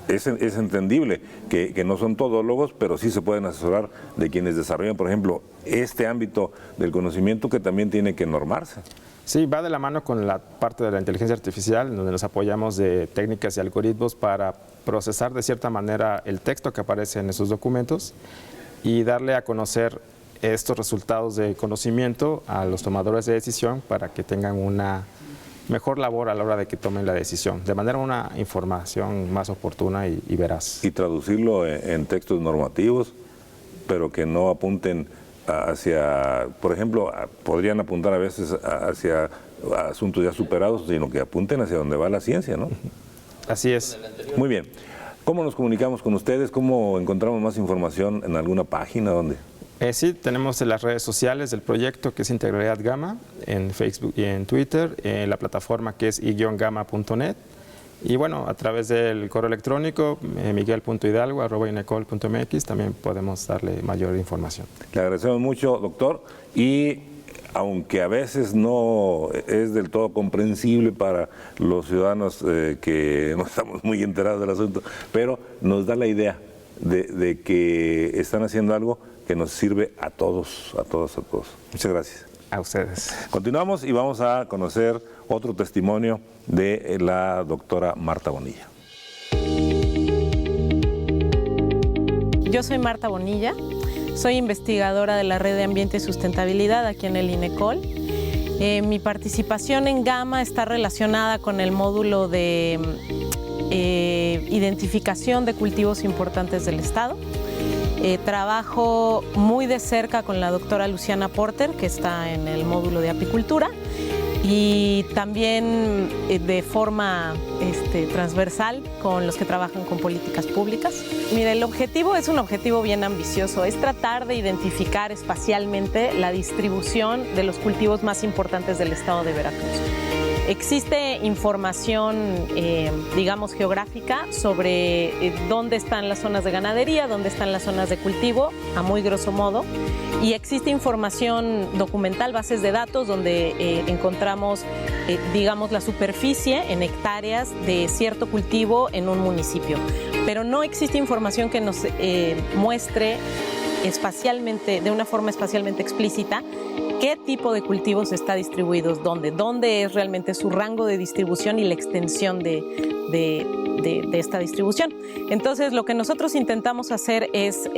Es entendible que no son todólogos, pero sí se pueden asesorar de quienes desarrollan, por ejemplo, este ámbito del conocimiento que también tiene que normarse. Sí, va de la mano con la parte de la inteligencia artificial, donde nos apoyamos de técnicas y algoritmos para procesar de cierta manera el texto que aparece en esos documentos y darle a conocer estos resultados de conocimiento a los tomadores de decisión para que tengan una mejor labor a la hora de que tomen la decisión, de manera una información más oportuna y veraz. Y traducirlo en textos normativos, pero que no apunten hacia, por ejemplo, podrían apuntar a veces hacia asuntos ya superados, sino que apunten hacia donde va la ciencia, ¿no? Así es. Muy bien. ¿Cómo nos comunicamos con ustedes? ¿Cómo encontramos más información en alguna página? ¿Dónde? Sí, tenemos en las redes sociales del proyecto, que es Integralidad Gamma, en Facebook y en Twitter, en la plataforma que es i-gamma.net, y bueno, a través del correo electrónico miguel.hidalgo@inecol.mx también podemos darle mayor información. Le agradecemos mucho, doctor, y aunque a veces no es del todo comprensible para los ciudadanos que no estamos muy enterados del asunto, pero nos da la idea de que están haciendo algo que nos sirve a todos, a todos, a todos. Muchas gracias. A ustedes. Continuamos y vamos a conocer otro testimonio de la doctora Marta Bonilla. Yo soy Marta Bonilla, soy investigadora de la Red de Ambiente y Sustentabilidad aquí en el INECOL. Mi participación en Gamma está relacionada con el módulo de identificación de cultivos importantes del Estado. Trabajo muy de cerca con la doctora Luciana Porter, que está en el módulo de apicultura, y también de forma transversal con los que trabajan con políticas públicas. Mira, el objetivo es un objetivo bien ambicioso, es tratar de identificar espacialmente la distribución de los cultivos más importantes del estado de Veracruz. Existe información, digamos, geográfica sobre dónde están las zonas de ganadería, dónde están las zonas de cultivo, a muy grosso modo, y existe información documental, bases de datos, donde encontramos, digamos, la superficie en hectáreas de cierto cultivo en un municipio. Pero no existe información que nos muestre espacialmente, de una forma espacialmente explícita, qué tipo de cultivos está distribuidos, dónde es realmente su rango de distribución y la extensión de esta distribución. Entonces, lo que nosotros intentamos hacer es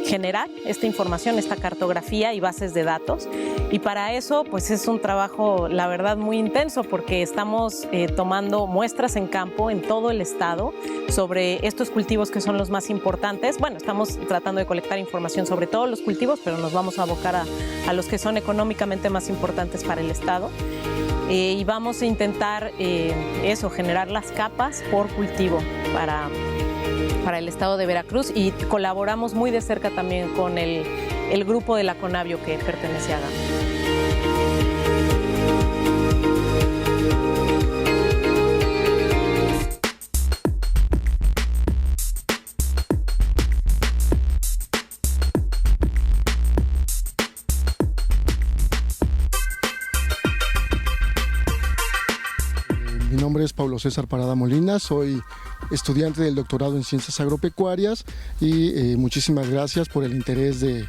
generar esta información, esta cartografía y bases de datos, y para eso pues es un trabajo, la verdad, muy intenso, porque estamos tomando muestras en campo en todo el estado sobre estos cultivos que son los más importantes. Bueno, estamos tratando de colectar información sobre todos los cultivos, pero nos vamos a abocar a los que son económicamente más importantes para el estado. Y vamos a intentar generar las capas por cultivo para el estado de Veracruz, y colaboramos muy de cerca también con el grupo de la Conavio que pertenece a Gamma. Mi nombre es Pablo César Parada Molina, soy estudiante del doctorado en Ciencias Agropecuarias y muchísimas gracias por el interés de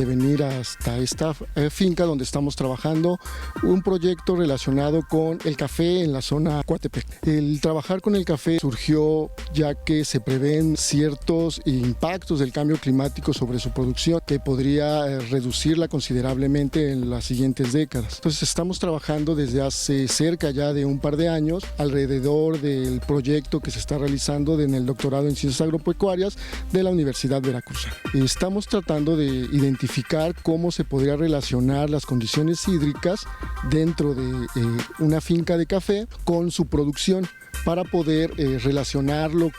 venir hasta esta finca donde estamos trabajando un proyecto relacionado con el café en la zona Coatepec. El trabajar con el café surgió ya que se prevén ciertos impactos del cambio climático sobre su producción que podría reducirla considerablemente en las siguientes décadas. Entonces estamos trabajando desde hace cerca ya de un par de años alrededor del proyecto que se está realizando en el doctorado en Ciencias Agropecuarias de la Universidad Veracruzana. Estamos tratando de identificar cómo se podría relacionar las condiciones hídricas dentro de una finca de café con su producción para poder relacionarlo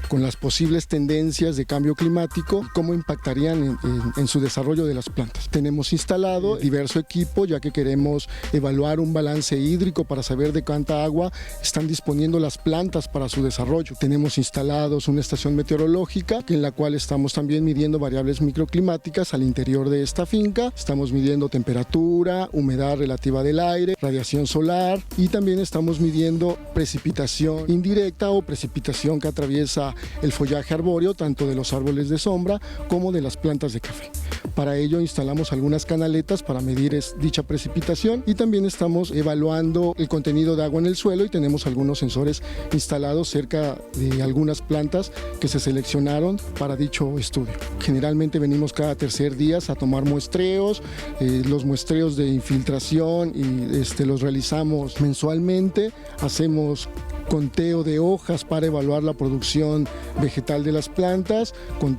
con las posibles tendencias de cambio climático, cómo impactarían en su desarrollo de las plantas. Tenemos instalado diverso equipo ya que queremos evaluar un balance hídrico para saber de cuánta agua están disponiendo las plantas para su desarrollo. Tenemos instalados una estación meteorológica en la cual estamos también midiendo variables microclimáticas al interior de esta finca. Estamos midiendo temperatura, humedad relativa del aire, radiación solar y también estamos midiendo precipitación indirecta o precipitación que atraviesa el follaje arbóreo tanto de los árboles de sombra como de las plantas de café. Para ello instalamos algunas canaletas para medir dicha precipitación y también estamos evaluando el contenido de agua en el suelo y tenemos algunos sensores instalados cerca de algunas plantas que se seleccionaron para dicho estudio. Generalmente venimos cada tercer día a tomar muestreos, los muestreos de infiltración y los realizamos mensualmente, hacemos conteo de hojas para evaluar la producción vegetal de las plantas,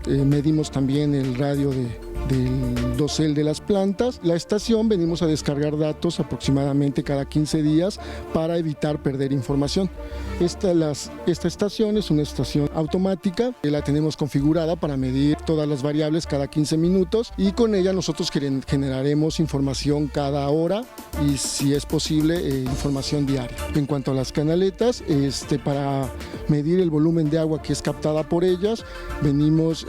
medimos también el radio del dosel de las plantas. La estación venimos a descargar datos aproximadamente cada 15 días para evitar perder información. Esta estación es una estación automática, la tenemos configurada para medir todas las variables cada 15 minutos y con ella nosotros generaremos información cada hora y si es posible información diaria. En cuanto a las canaletas, para medir el volumen de agua que es captada por ellas, venimos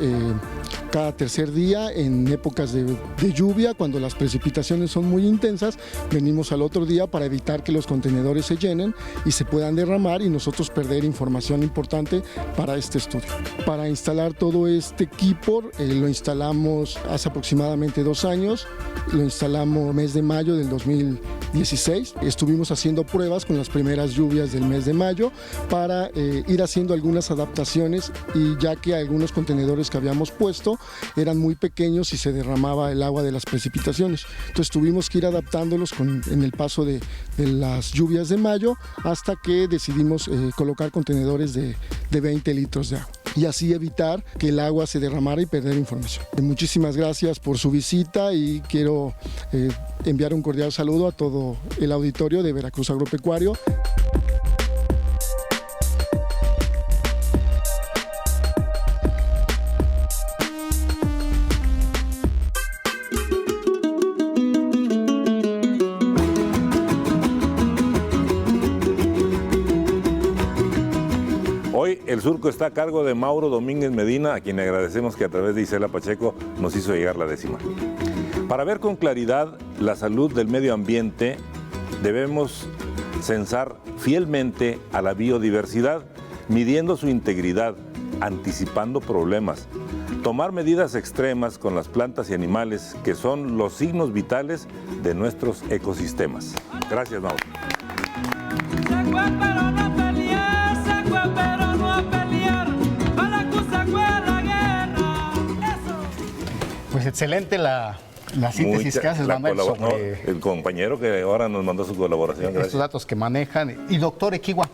cada tercer día en épocas de lluvia, cuando las precipitaciones son muy intensas, venimos al otro día para evitar que los contenedores se llenen y se puedan derramar y nosotros perder información importante para este estudio. Para instalar todo este equipo lo instalamos hace aproximadamente 2 años, lo instalamos mes de mayo del 2016. Estuvimos haciendo pruebas con las primeras lluvias del mes de mayo para ir haciendo algunas adaptaciones y ya que algunos contenedores que habíamos puesto eran muy pequeños y se derramaba el agua de las precipitaciones. Entonces tuvimos que ir adaptándolos en el paso de las lluvias de mayo hasta que decidimos colocar contenedores de 20 litros de agua y así evitar que el agua se derramara y perder información. Muchísimas gracias por su visita y quiero enviar un cordial saludo a todo el auditorio de Veracruz Agropecuario. Hoy el surco está a cargo de Mauro Domínguez Medina, a quien agradecemos que a través de Isela Pacheco nos hizo llegar la décima. Para ver con claridad la salud del medio ambiente, debemos censar fielmente a la biodiversidad, midiendo su integridad, anticipando problemas, tomar medidas extremas con las plantas y animales que son los signos vitales de nuestros ecosistemas. Gracias, Mauro. Pues excelente la síntesis que haces, Manuel, sobre el compañero que ahora nos mandó su colaboración. Gracias. Estos datos que manejan. Y doctor Equigua,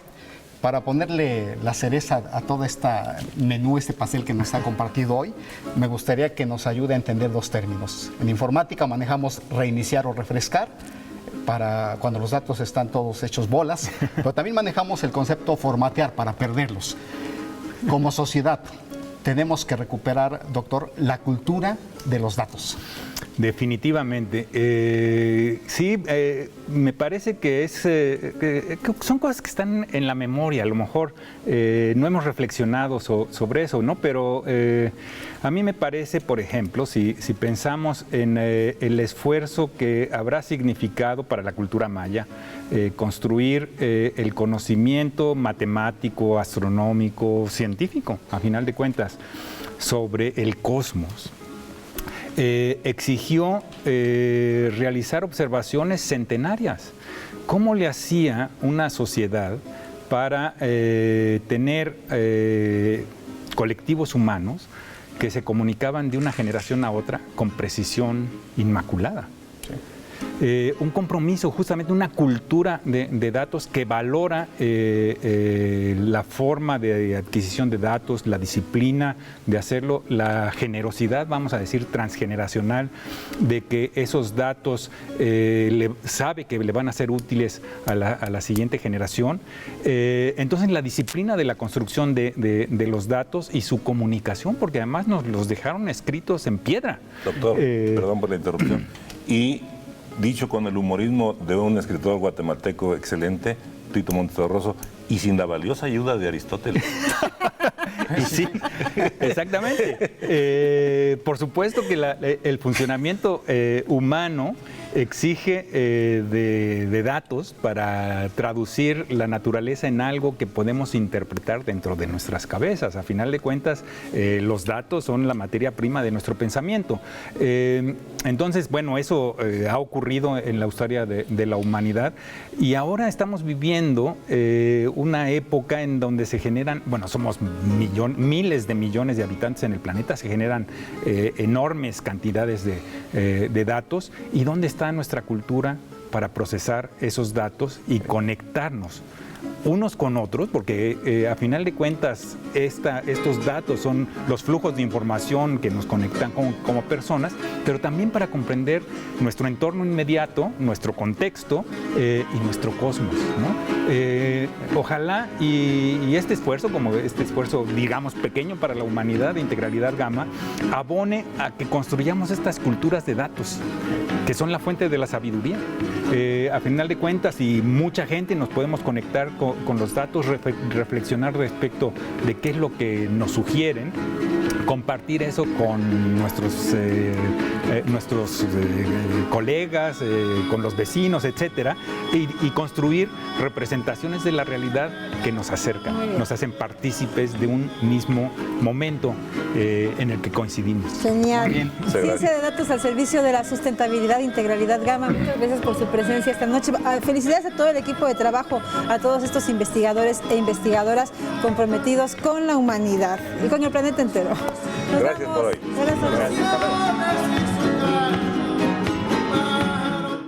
para ponerle la cereza a todo este menú, este pastel que nos ha compartido hoy, me gustaría que nos ayude a entender 2 términos. En informática manejamos reiniciar o refrescar, para cuando los datos están todos hechos bolas, pero también manejamos el concepto formatear para perderlos. Como sociedad, tenemos que recuperar, doctor, la cultura de los datos. Definitivamente. Sí, me parece que son cosas que están en la memoria, a lo mejor no hemos reflexionado sobre eso, ¿no? Pero a mí me parece, por ejemplo, si pensamos en el esfuerzo que habrá significado para la cultura maya, construir el conocimiento matemático, astronómico, científico, a final de cuentas, sobre el cosmos. exigió realizar observaciones centenarias. ¿Cómo le hacía una sociedad para tener colectivos humanos que se comunicaban de una generación a otra con precisión inmaculada? Un compromiso, justamente una cultura de datos que valora la forma de adquisición de datos, la disciplina de hacerlo, la generosidad, vamos a decir, transgeneracional, de que esos datos sabe que le van a ser útiles a la siguiente generación. Entonces, la disciplina de la construcción de los datos y su comunicación, porque además nos los dejaron escritos en piedra. Doctor, perdón por la interrupción. Y dicho con el humorismo de un escritor guatemalteco excelente, Tito Montes Rosso, y sin la valiosa ayuda de Aristóteles. Y sí, exactamente. Por supuesto que el funcionamiento humano exige de datos para traducir la naturaleza en algo que podemos interpretar dentro de nuestras cabezas. A final de cuentas, los datos son la materia prima de nuestro pensamiento. Entonces, bueno, eso ha ocurrido en la historia de la humanidad, y ahora estamos viviendo una época en donde se generan, bueno, somos miles de millones de habitantes en el planeta, se generan enormes cantidades de datos. ¿Y dónde está nuestra cultura para procesar esos datos y conectarnos unos con otros? Porque a final de cuentas estos datos son los flujos de información que nos conectan como personas, pero también para comprender nuestro entorno inmediato, nuestro contexto y nuestro cosmos, ¿no? Ojalá y este esfuerzo, digamos pequeño para la humanidad de Integralidad Gamma, abone a que construyamos estas culturas de datos que son la fuente de la sabiduría. A final de cuentas, y mucha gente nos podemos conectar con los datos, reflexionar respecto de qué es lo que nos sugieren, compartir eso con nuestros colegas, con los vecinos, etcétera, y construir representaciones de la realidad que nos acercan, nos hacen partícipes de un mismo momento en el que coincidimos. Genial. Ciencia de datos al servicio de la sustentabilidad, Integralidad Gamma. Muchas gracias por su presencia esta noche. Felicidades a todo el equipo de trabajo, a todos estos investigadores e investigadoras comprometidos con la humanidad y con el planeta entero. Gracias por hoy. Gracias.